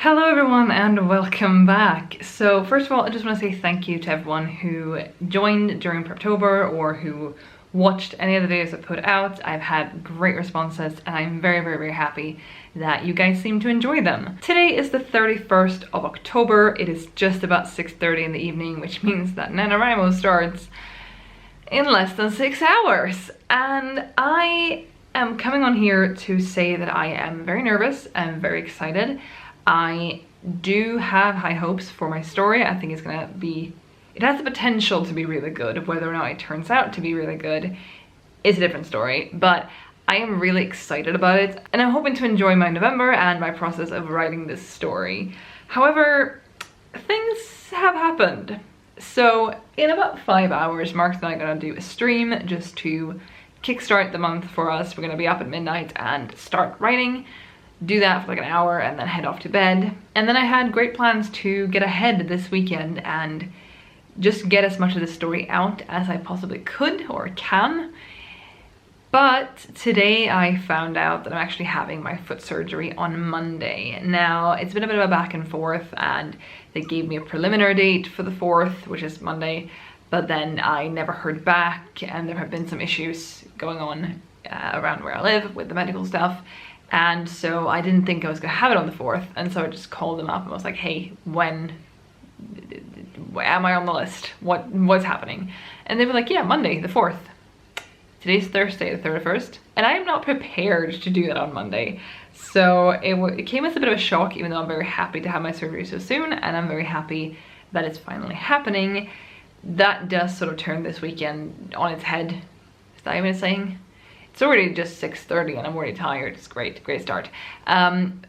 Hello everyone and welcome back. So first of all, I just want to say thank you to everyone who joined during Preptober or who watched any of the videos I put out. I've had great responses and I'm very happy that you guys seem to enjoy them. Today is the 31st of October. It is just about 6:30 in the evening, which means that NaNoWriMo starts in less than 6 hours. And I am coming on here to say that I am very nervous and very excited. I do have high hopes for my story. I think it's gonna be, it has the potential to be really good. Whether or not it turns out to be really good is a different story, but I am really excited about it and I'm hoping to enjoy my November and my process of writing this story. However, things have happened. So in about 5 hours, Mark and I are gonna do a stream just to kickstart the month for us. We're gonna be up at midnight and start writing. Do that for like an hour and then head off to bed. And then I had great plans to get ahead this weekend and just get as much of the story out as I possibly could or can. But today I found out that I'm actually having my foot surgery on Monday. Now, it's been a bit of a back and forth and they gave me a preliminary date for the 4th, which is Monday, but then I never heard back and there have been some issues going on around where I live with the medical stuff. And so I didn't think I was gonna have it on the 4th, and so I just called them up and was like, hey, when am I on the list? What's happening? And they were like, yeah, Monday the 4th. Today's Thursday the 31st, and I am not prepared to do that on Monday. So it came as a bit of a shock, even though I'm very happy to have my surgery so soon, and I'm very happy that it's finally happening. That does sort of turn this weekend on its head. Is that even a saying? It's already just 6:30 and I'm already tired. It's great start.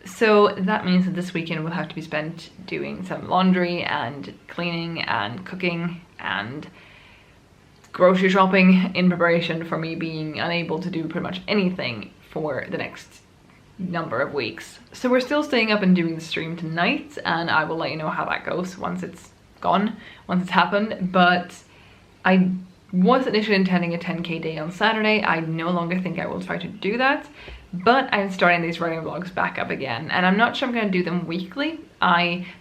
So that means that this weekend will have to be spent doing some laundry and cleaning and cooking and grocery shopping in preparation for me being unable to do pretty much anything for the next number of weeks. So we're still staying up and doing the stream tonight, and I will let you know how that goes once it's gone, once it's happened. But I was initially intending a 10k day on Saturday. I no longer think I will try to do that, but I'm starting these writing vlogs back up again, and I'm not sure I'm going to do them weekly.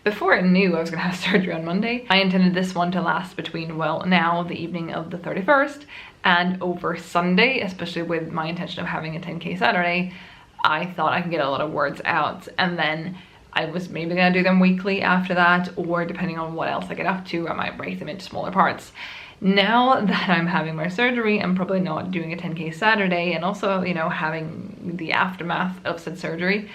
Before I knew I was going to have surgery on Monday, I intended this one to last between, well, now the evening of the 31st and over Sunday, especially with my intention of having a 10k Saturday. I thought I could get a lot of words out, and then I was maybe going to do them weekly after that, or depending on what else I get up to, I might break them into smaller parts. Now that I'm having my surgery, I'm probably not doing a 10k Saturday, and also, you know, having the aftermath of said surgery,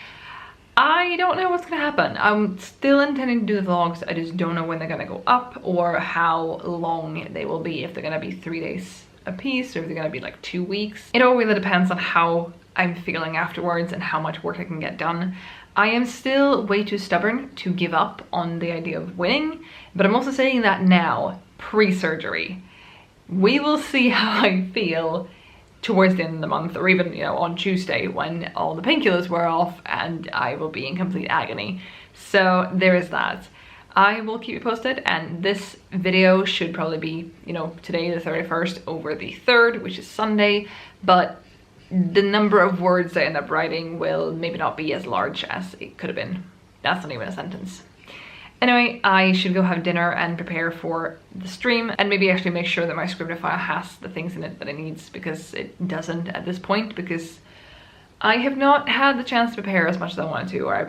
I don't know what's gonna happen. I'm still intending to do the vlogs. I just don't know when they're gonna go up or how long they will be, if they're gonna be 3 days a piece or if they're gonna be like 2 weeks. It all really depends on how I'm feeling afterwards and how much work I can get done. I am still way too stubborn to give up on the idea of winning, but I'm also saying that now, pre-surgery. We will see how I feel towards the end of the month, or even, you know, on Tuesday when all the painkillers wear off and I will be in complete agony. So there is that. I will keep you posted, and this video should probably be, you know, today the 31st over the 3rd, which is Sunday, but the number of words I end up writing will maybe not be as large as it could have been. That's not even a sentence. Anyway, I should go have dinner and prepare for the stream, and maybe actually make sure that my Scrivener file has the things in it that it needs, because it doesn't at this point, because I have not had the chance to prepare as much as I wanted to, or I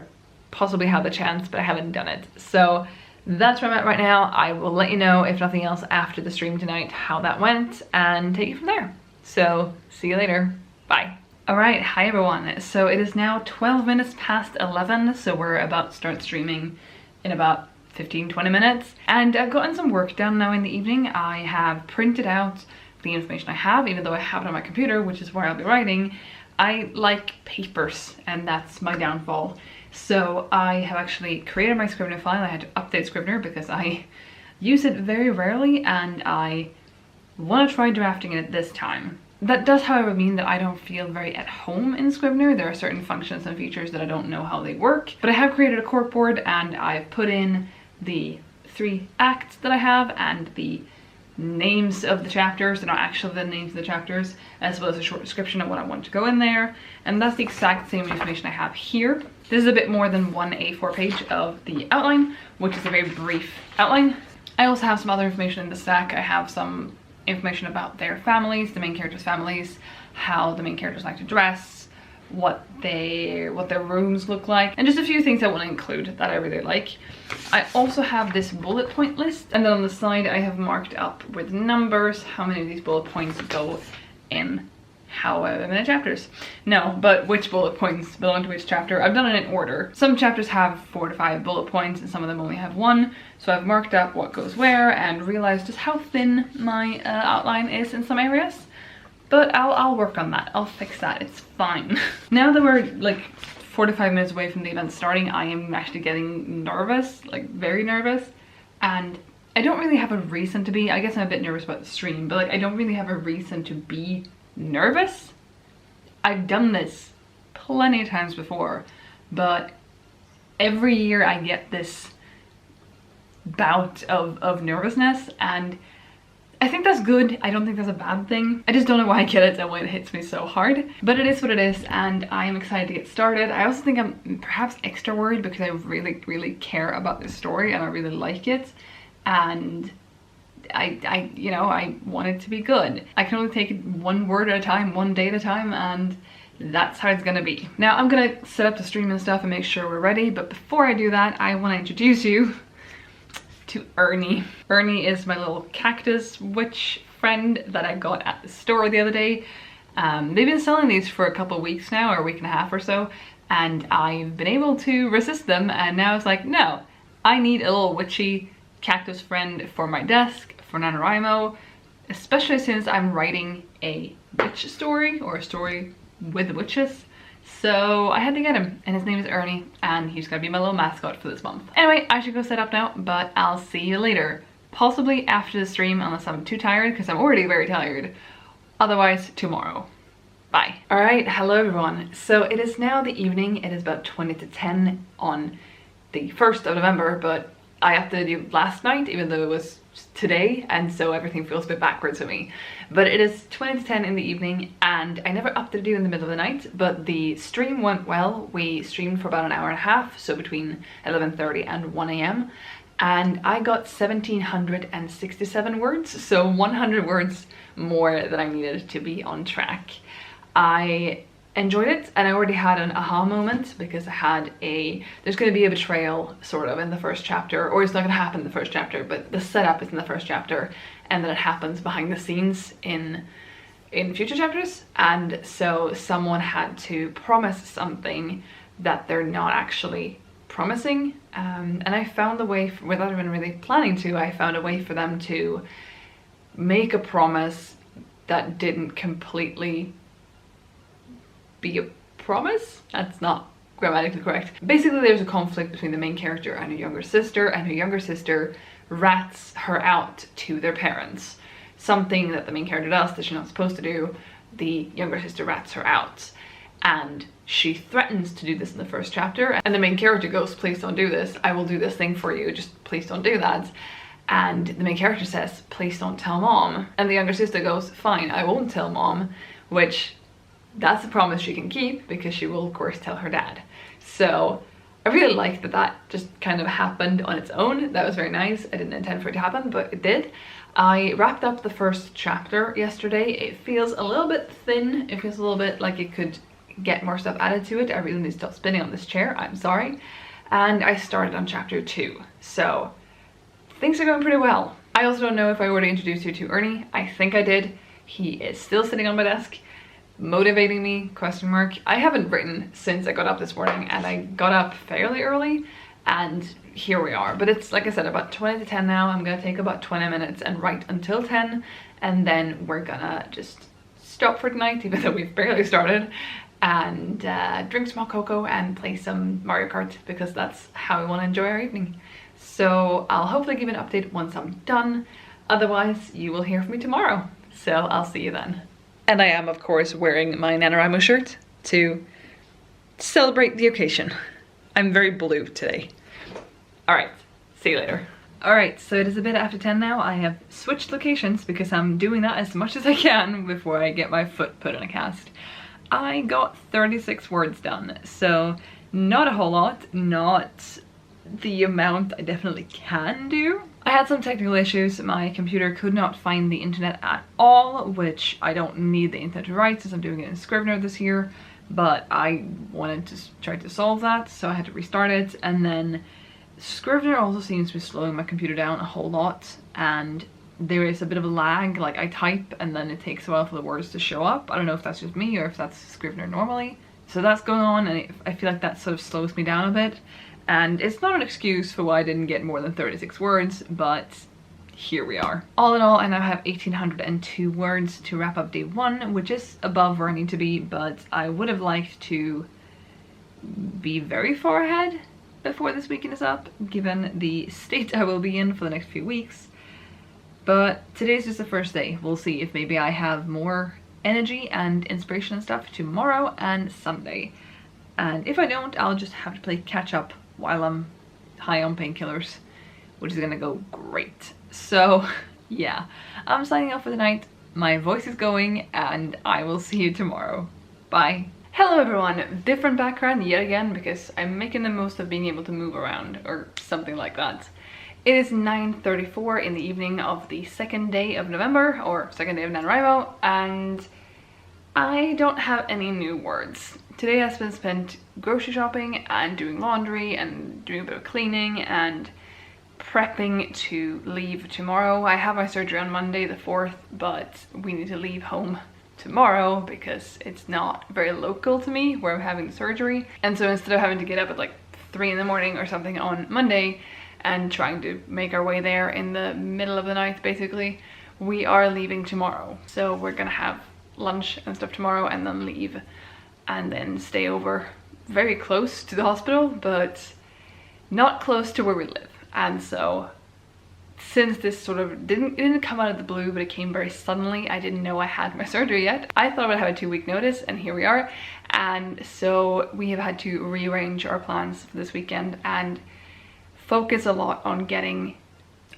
possibly had the chance but I haven't done it. So that's where I'm at right now. I will let you know, if nothing else, after the stream tonight how that went and take it from there. So see you later. Bye. Alright, hi everyone. So it is now 12 minutes past 11, so we're about to start streaming in about 15-20 minutes, and I've gotten some work done now in the evening. I have printed out the information I have, even though I have it on my computer, which is where I'll be writing. I like papers, and that's my downfall. So I have actually created my Scrivener file. I had to update Scrivener because I use it very rarely, and I want to try drafting it this time. That does, however, mean that I don't feel very at home in Scrivener. There are certain functions and features that I don't know how they work, but I have created a corkboard and I've put in the 3 acts that I have and the names of the chapters. They're not actually the names of the chapters, as well as a short description of what I want to go in there. And that's the exact same information I have here. This is a bit more than one A4 page of the outline, which is a very brief outline. I also have some other information in the stack. I have some information about their families, the main characters' families, how the main characters like to dress, what their rooms look like, and just a few things I want to include that I really like. I also have this bullet point list, and then on the side I have marked up with numbers how many of these bullet points go in however many chapters. No, but which bullet points belong to which chapter. I've done it in order. Some chapters have 4 to 5 bullet points and some of them only have 1, so I've marked up what goes where and realized just how thin my outline is in some areas. But I'll work on that. I'll fix that. It's fine. Now that we're like 4 to 5 minutes away from the event starting, I am actually getting nervous, like very nervous. And I don't really have a reason to be. I guess I'm a bit nervous about the stream, but like I don't really have a reason to be nervous. I've done this plenty of times before, but every year I get this bout of nervousness, and I think that's good. I don't think that's a bad thing. I just don't know why I get it and why it hits me so hard. But it is what it is, and I am excited to get started. I also think I'm perhaps extra worried because I really, really care about this story and I really like it. And I want it to be good. I can only take it one word at a time, one day at a time, and that's how it's gonna be. Now I'm gonna set up the stream and stuff and make sure we're ready, but before I do that, I want to introduce you to Ernie. Ernie is my little cactus witch friend that I got at the store the other day. They've been selling these for a couple of weeks now, or a week and a half or so, and I've been able to resist them, and now it's like, no, I need a little witchy cactus friend for my desk, for NaNoWriMo, especially since I'm writing a witch story, or a story with witches. So I had to get him, and his name is Ernie, and he's gonna be my little mascot for this month. Anyway, I should go set up now, but I'll see you later. Possibly after the stream, unless I'm too tired, because I'm already very tired. Otherwise, tomorrow. Bye. Alright, hello everyone. So it is now the evening. It is about 20 to 10 on the 1st of November, but I updated it last night, even though it was today, and so everything feels a bit backwards for me. But it is 20 to 10 in the evening, and I never updated you in the middle of the night, but the stream went well. We streamed for about an hour and a half, so between 11:30 and 1 AM, and I got 1,767 words, so 100 words more than I needed to be on track. I enjoyed it, and I already had an aha moment because I had there's going to be a betrayal sort of in the first chapter, or it's not going to happen in the first chapter, but the setup is in the first chapter, and then it happens behind the scenes in future chapters. And so someone had to promise something that they're not actually promising, and I found a way, without even really planning to, I found a way for them to make a promise that didn't completely be a promise. That's not grammatically correct. Basically, there's a conflict between the main character and her younger sister, and her younger sister rats her out to their parents. Something that the main character does that she's not supposed to do, the younger sister rats her out. And she threatens to do this in the first chapter, and the main character goes, please don't do this, I will do this thing for you, just please don't do that. And the main character says, please don't tell mom. And the younger sister goes, fine, I won't tell mom, which that's a promise she can keep because she will of course tell her dad. So I really liked that just kind of happened on its own. That was very nice. I didn't intend for it to happen, but it did. I wrapped up the first chapter yesterday. It feels a little bit thin. It feels a little bit like it could get more stuff added to it. I really need to stop spinning on this chair, I'm sorry. And I started on chapter 2. So things are going pretty well. I also don't know if I already introduced you to Ernie. I think I did. He is still sitting on my desk, motivating me, question mark. I haven't written since I got up this morning, and I got up fairly early, and here we are. But it's, like I said, about 20 to 10 now. I'm gonna take about 20 minutes and write until 10, and then we're gonna just stop for tonight, even though we've barely started, and drink some hot cocoa and play some Mario Kart, because that's how we want to enjoy our evening. So I'll hopefully give an update once I'm done. Otherwise, you will hear from me tomorrow. So I'll see you then. And I am, of course, wearing my NaNoWriMo shirt to celebrate the occasion. I'm very blue today. All right, see you later. Alright, so it is a bit after 10 now. I have switched locations because I'm doing that as much as I can before I get my foot put in a cast. I got 36 words done, so not a whole lot, not the amount I definitely can do. I had some technical issues. My computer could not find the internet at all, which I don't need the internet to write since I'm doing it in Scrivener this year, but I wanted to try to solve that, so I had to restart it. And then Scrivener also seems to be slowing my computer down a whole lot, and there is a bit of a lag. Like, I type and then it takes a while for the words to show up. I don't know if that's just me or if that's Scrivener normally. So that's going on, and I feel like that sort of slows me down a bit. And it's not an excuse for why I didn't get more than 36 words, but here we are. All in all, I now have 1,802 words to wrap up day 1, which is above where I need to be, but I would have liked to be very far ahead before this weekend is up, given the state I will be in for the next few weeks. But today's just the first day. We'll see if maybe I have more energy and inspiration and stuff tomorrow and Sunday. And if I don't, I'll just have to play catch up while I'm high on painkillers, which is gonna go great. So yeah, I'm signing off for the night. My voice is going, and I will see you tomorrow. Bye. Hello everyone, different background yet again because I'm making the most of being able to move around or something like that. It is 9:34 in the evening of the second day of November, or second day of NaNoWriMo, and I don't have any new words. Today has been spent grocery shopping and doing laundry and doing a bit of cleaning and prepping to leave tomorrow. I have my surgery on Monday the 4th, but we need to leave home tomorrow because it's not very local to me where I'm having the surgery. And so instead of having to get up at like 3 in the morning or something on Monday and trying to make our way there in the middle of the night basically, we are leaving tomorrow. So we're gonna have lunch and stuff tomorrow and then leave and then stay over very close to the hospital, but not close to where we live. And so since this sort of it didn't come out of the blue, but it came very suddenly, I didn't know I had my surgery yet. I thought I would have a 2-week notice, and here we are. And so we have had to rearrange our plans for this weekend and focus a lot on getting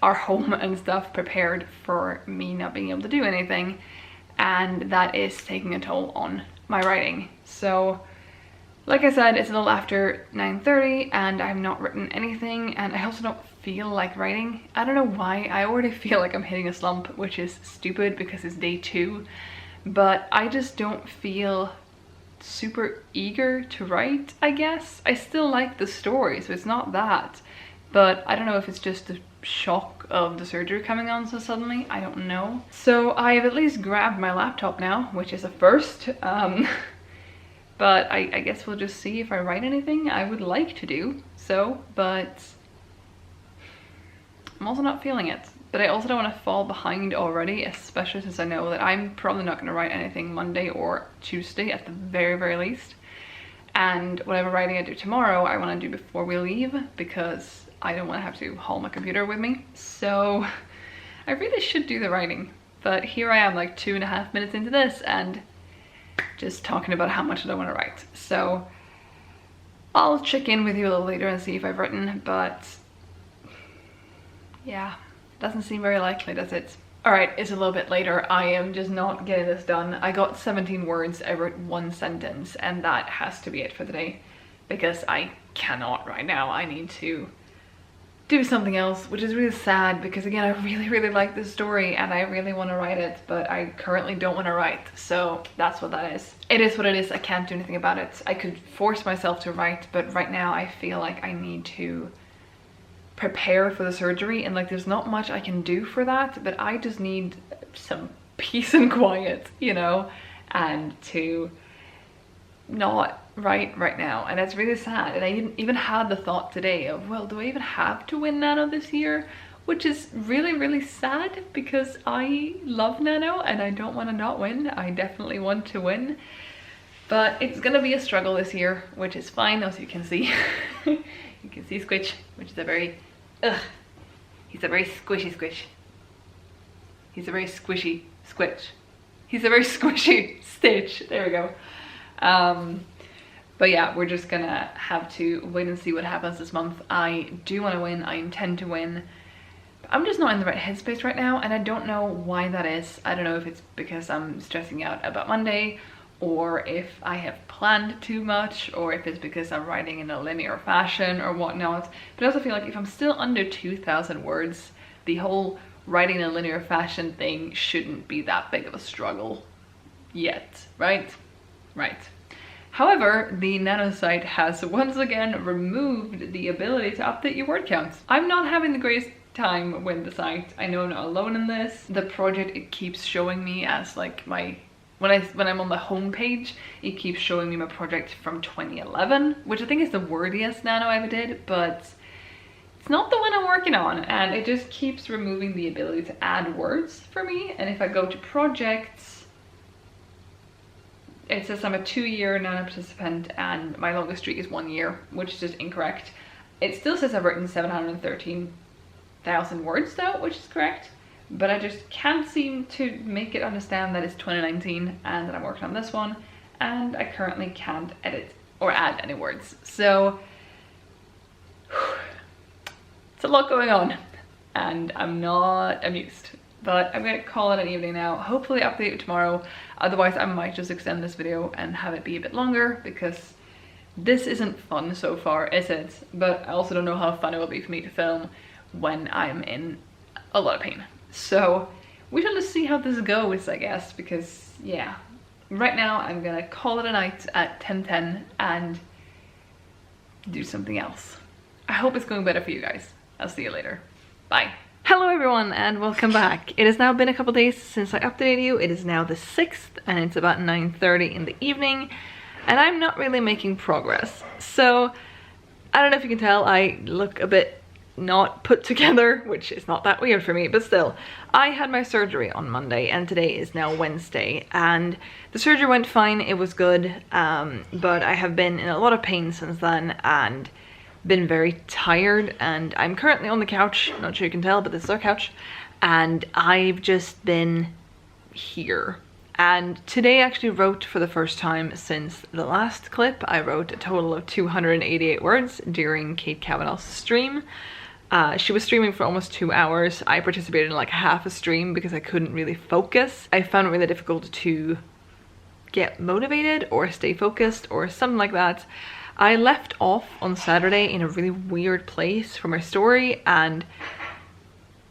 our home and stuff prepared for me not being able to do anything, and that is taking a toll on my writing. So like I said, it's a little after 9:30 and I've not written anything, and I also don't feel like writing. I don't know why. I already feel like I'm hitting a slump, which is stupid because it's day 2, but I just don't feel super eager to write, I guess. I still like the story, so it's not that, but I don't know if it's just the shock of the surgery coming on so suddenly. I don't know. So I've at least grabbed my laptop now, which is a first. But I guess we'll just see if I write anything. I would like to do so, but I'm also not feeling it. But I also don't want to fall behind already, especially since I know that I'm probably not going to write anything Monday or Tuesday at the very, very least. And whatever writing I do tomorrow, I want to do before we leave because I don't want to have to haul my computer with me. So I really should do the writing. But here I am like 2.5 minutes into this and just talking about how much I don't want to write. So I'll check in with you a little later and see if I've written, but yeah, doesn't seem very likely, does it? Alright, it's a little bit later. I am just not getting this done. I got 17 words, I wrote 1 sentence, and that has to be it for the day because I cannot right now. I need to do something else, which is really sad because again, I really, really like this story and I really want to write it, but I currently don't want to write. So that's what that is. It is what it is. I can't do anything about it. I could force myself to write, but right now I feel like I need to prepare for the surgery, and like there's not much I can do for that, but I just need some peace and quiet, you know, and to not write right now. And that's really sad. And I even had the thought today of, well, do I even have to win Nano this year? Which is really, really sad because I love Nano and I don't want to not win. I definitely want to win, but it's gonna be a struggle this year, which is fine, as you can see. You can see Squitch, which is a very he's a very squishy squish. He's a very squishy squitch. He's a very squishy Stitch. There we go. But yeah, we're just gonna have to wait and see what happens this month. I do want to win. I intend to win. I'm just not in the right headspace right now, and I don't know why that is. I don't know if it's because I'm stressing out about Monday, or if I have planned too much, or if it's because I'm writing in a linear fashion or whatnot. But I also feel like if I'm still under 2,000 words, the whole writing in a linear fashion thing shouldn't be that big of a struggle yet, right? Right. However, the Nano site has once again removed the ability to update your word counts. I'm not having the greatest time with the site. I know I'm not alone in this. The project, it keeps showing me as like my, when I'm on the home page, it keeps showing me my project from 2011, which I think is the wordiest Nano I ever did, but it's not the one I'm working on, and it just keeps removing the ability to add words for me. And if I go to projects, it says I'm a 2-year Nano participant and my longest streak is 1 year, which is just incorrect. It still says I've written 713,000 words though, which is correct, but I just can't seem to make it understand that it's 2019 and that I'm working on this one, and I currently can't edit or add any words. So it's a lot going on and I'm not amused. But I'm gonna call it an evening now. Hopefully update it tomorrow. Otherwise I might just extend this video and have it be a bit longer, because this isn't fun so far, is it? But I also don't know how fun it will be for me to film when I'm in a lot of pain. So we shall just see how this goes, I guess, because yeah. Right now I'm gonna call it a night at 10:10 and do something else. I hope it's going better for you guys. I'll see you later. Bye. Hello everyone and welcome back. It has now been a couple days since I updated you. It is now the 6th and it's about 9:30 in the evening, and I'm not really making progress. So I don't know if you can tell, I look a bit not put together, which is not that weird for me, but still. I had my surgery on Monday and today is now Wednesday, and the surgery went fine, it was good, but I have been in a lot of pain since then and been very tired, and I'm currently on the couch. Not sure you can tell, but this is our couch, and I've just been here. And today I actually wrote for the first time since the last clip. I wrote a total of 288 words during Kate Kavanaugh's stream. She was streaming for almost 2 hours. I participated in like half a stream because I couldn't really focus. I found it really difficult to get motivated or stay focused or something like that. I left off on Saturday in a really weird place for my story, and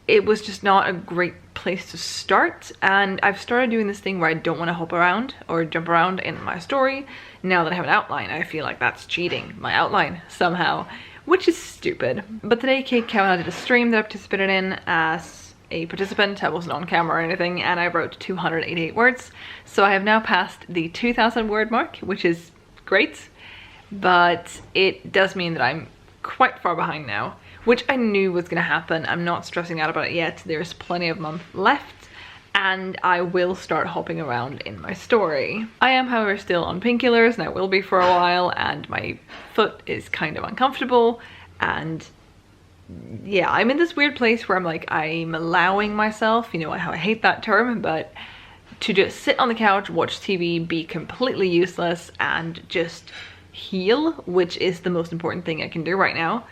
it was just not a great place to start. And I've started doing this thing where I don't want to hop around or jump around in my story. Now that I have an outline, I feel like that's cheating my outline somehow, which is stupid. But today Kate Kavanaugh did a stream that I participated in as a participant. I wasn't on camera or anything, and I wrote 288 words. So I have now passed the 2,000 word mark, which is great. But it does mean that I'm quite far behind now, which I knew was going to happen. I'm not stressing out about it yet. There's plenty of month left and I will start hopping around in my story. I am, however, still on painkillers, and I will be for a while, and my foot is kind of uncomfortable, and yeah, I'm in this weird place where I'm like, I'm allowing myself, you know how I hate that term, but to just sit on the couch, watch TV, be completely useless, and just heal, which is the most important thing I can do right now.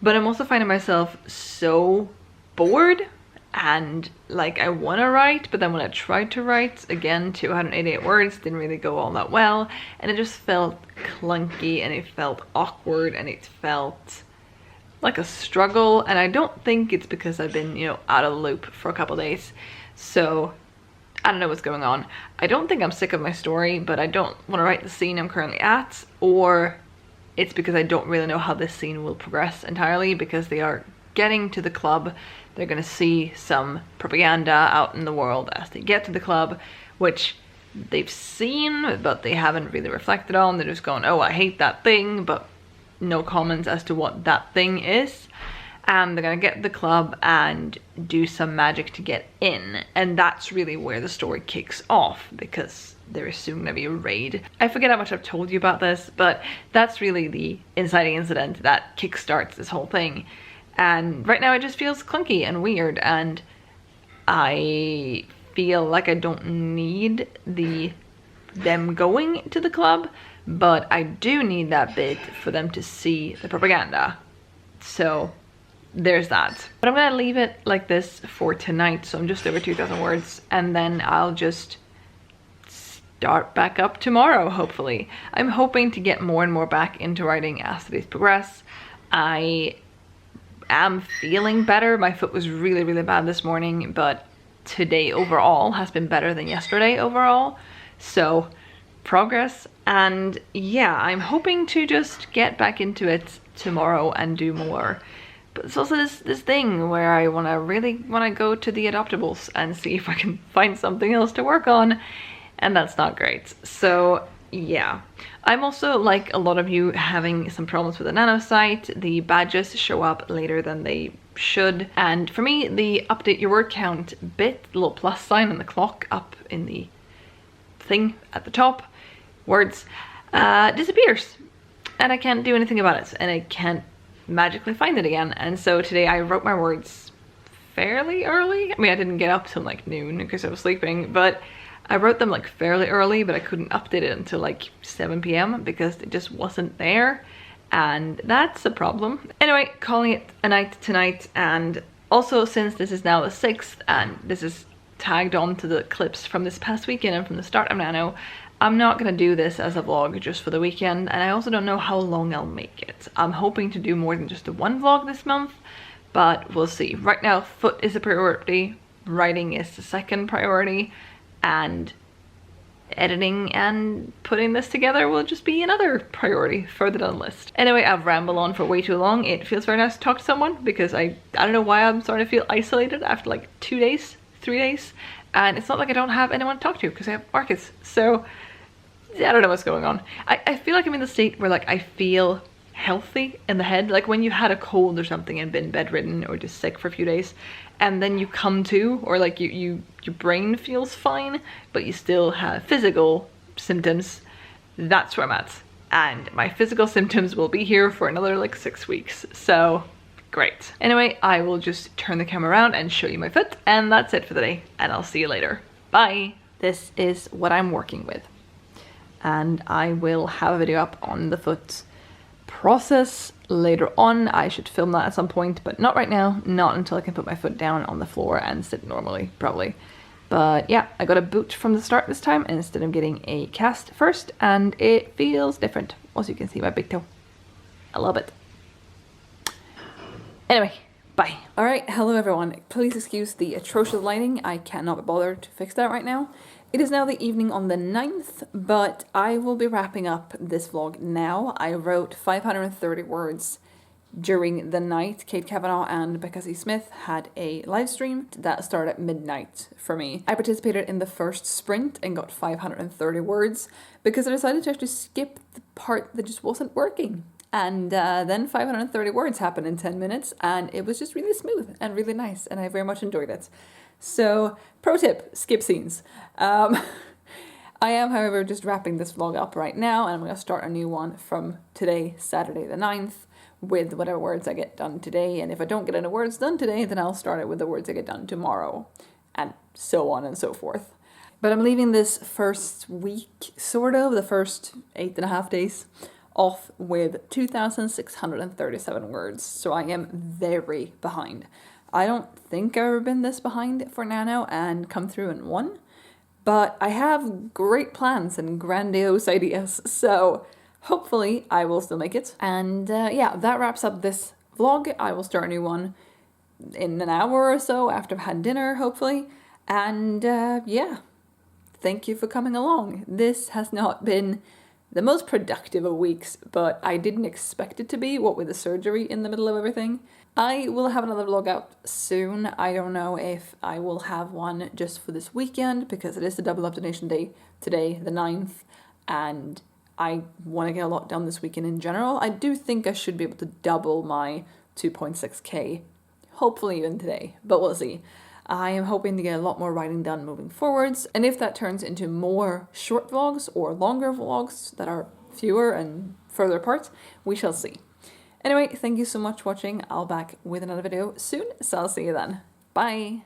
But I'm also finding myself so bored, and like I want to write, but then when I tried to write, again, 288 words didn't really go all that well, and it just felt clunky, and it felt awkward, and it felt like a struggle. And I don't think it's because I've been, you know, out of the loop for a couple days, so I don't know what's going on. I don't think I'm sick of my story, but I don't want to write the scene I'm currently at, or it's because I don't really know how this scene will progress entirely, because they are getting to the club. They're going to see some propaganda out in the world as they get to the club, which they've seen, but they haven't really reflected on. They're just going, oh, I hate that thing, but no comments as to what that thing is. And they're gonna get to the club and do some magic to get in, and that's really where the story kicks off, because there is soon gonna be a raid. I forget how much I've told you about this, but that's really the inciting incident that kickstarts this whole thing. And right now it just feels clunky and weird, and I feel like I don't need them going to the club, but I do need that bit for them to see the propaganda. So there's that. But I'm gonna leave it like this for tonight, so I'm just over 2,000 words, and then I'll just start back up tomorrow, hopefully. I'm hoping to get more and more back into writing as the days progress. I am feeling better. My foot was really, really bad this morning, but today overall has been better than yesterday overall. So progress, and yeah, I'm hoping to just get back into it tomorrow and do more. But it's also this thing where I really want to go to the adoptables and see if I can find something else to work on, and that's not great. So yeah, I'm also, like a lot of you, having some problems with the Nano site. The badges show up later than they should, and for me the update your word count bit, the little plus sign and the clock up in the thing at the top, words, disappears, and I can't do anything about it, and I can't magically find it again. And so today I wrote my words fairly early. I mean, I didn't get up till like noon because I was sleeping, but I wrote them like fairly early, but I couldn't update it until like 7 p.m. because it just wasn't there, and that's a problem. Anyway, calling it a night tonight, and also since this is now the 6th and this is tagged on to the clips from this past weekend and from the start of Nano, I'm not gonna do this as a vlog just for the weekend, and I also don't know how long I'll make it. I'm hoping to do more than just the one vlog this month, but we'll see. Right now, foot is a priority, writing is the second priority, and editing and putting this together will just be another priority further down the list. Anyway, I've rambled on for way too long. It feels very nice to talk to someone because I don't know why I'm starting to feel isolated after like 2 days, 3 days, and it's not like I don't have anyone to talk to because I have Marcus. So I don't know what's going on. I feel like I'm in the state where like I feel healthy in the head, like when you had a cold or something and been bedridden or just sick for a few days, and then you come to, or like your brain feels fine, but you still have physical symptoms. That's where I'm at. And my physical symptoms will be here for another like 6 weeks. So great. Anyway, I will just turn the camera around and show you my foot, and that's it for the day, and I'll see you later. Bye. This is what I'm working with, and I will have a video up on the foot process later on. I should film that at some point, but not right now, not until I can put my foot down on the floor and sit normally, probably. But yeah, I got a boot from the start this time instead of getting a cast first, and it feels different. Also, you can see my big toe. I love it. Anyway, bye. All right, hello everyone. Please excuse the atrocious lighting. I cannot be bothered to fix that right now. It is now the evening on the 9th, but I will be wrapping up this vlog now. I wrote 530 words during the night. Kate Kavanagh and Becca C. Smith had a live stream that started at midnight for me. I participated in the first sprint and got 530 words because I decided to actually skip the part that just wasn't working. And then 530 words happened in 10 minutes, and it was just really smooth and really nice, and I very much enjoyed it. So, pro tip, skip scenes. I am, however, just wrapping this vlog up right now, and I'm going to start a new one from today, Saturday the 9th, with whatever words I get done today. And if I don't get any words done today, then I'll start it with the words I get done tomorrow, and so on and so forth. But I'm leaving this first week, sort of, the first 8.5 days, off with 2,637 words, so I am very behind. I don't think I've ever been this behind for Nano and come through in one, but I have great plans and grandiose ideas, so hopefully I will still make it. And yeah, that wraps up this vlog. I will start a new one in an hour or so after I've had dinner, hopefully. And yeah, thank you for coming along. This has not been the most productive of weeks, but I didn't expect it to be, what with the surgery in the middle of everything. I will have another vlog out soon. I don't know if I will have one just for this weekend, because it is the double updation day today, the 9th, and I want to get a lot done this weekend in general. I do think I should be able to double my 2.6k, hopefully even today, but we'll see. I am hoping to get a lot more writing done moving forwards, and if that turns into more short vlogs or longer vlogs that are fewer and further apart, we shall see. Anyway, thank you so much for watching. I'll be back with another video soon, so I'll see you then. Bye!